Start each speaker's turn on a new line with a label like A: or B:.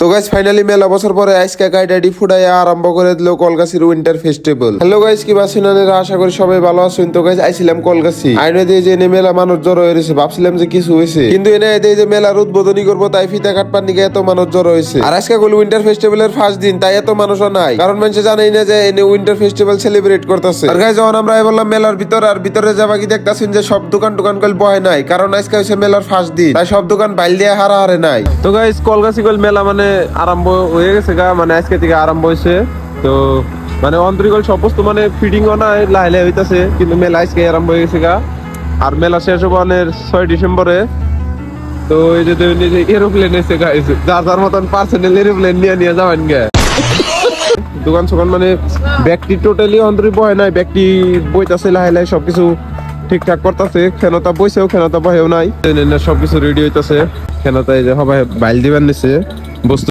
A: তো guys finally মেলা বছর পরে আজকে গাইডাডি ফুটাইয়া আরম্ভ করে দিল কলগাছির উইন্টার ফেস্টিভ্যাল। হ্যালো গাইস, কি বাসিনানেরা, আশা করি সবাই ভালো আছেন। তো গাইস আইছিলাম কলগাছি, আইনে দিয়ে যে এনে মেলা মানুষ জড়ো হয়েছে, ভাবছিলাম যে কিছু হয়েছে, কিন্তু এনে দিয়ে যে মেলার উদ্বোধনী করবো তাই ফিতা কাটপার নিকে এত মানুষ জড়ো হয়েছে। আর আজকে হলো উইন্টার ফেস্টিভ্যালের ফার্স্ট দিন, তাই এত মানুষও নাই, কারণ মানুষ জানেই না যে এনে উইন্টার ফেস্টিভ্যাল সেলিব্রেট করতেছে। আর গাইস যখন আমরা বললাম মেলার ভিতর, আর ভিতরে যাবা কি দেখতাছেন যে সব দোকান কল বয় নাই, কারণ আজকে হচ্ছে মেলার ফার্স্ট দিন, তাই সব দোকান বাইল দিয়ে হারে নাই। তো গাইস কলগাছি কল মেলা মানে আরম্ভ হয়ে গেছে গা, মানে আজকে থেকে আরম্ভ হয়েছে। তো মানে অন্তরিকল সব বস্তু মানে ফিটিংও নাই, লাহে হইতাছে, কিন্তু মেলা আজকে আরম্ভ হয়ে গেছে গা। আর মেলা শেষ হবো 6 ডিসেম্বরে। তো এই যে এরোপ্লেন এসে গাইস, যার মতন পার্সোনাল এরোপ্লেন নিয়ে যাবেন গে। দোকান সোকান মানে ব্যক্তি টোটালি অন্তরি বয় নাই, ব্যক্তি বইতাছে লাহে সবকিছু ঠিকঠাক করতেছে। খেনতা বইছেও, খেনতা বহেও নাই, সবকিছু রেডি হইতাছে। খেনতা এই যে সবাই বাইল দিবেন নিছে বস্তু।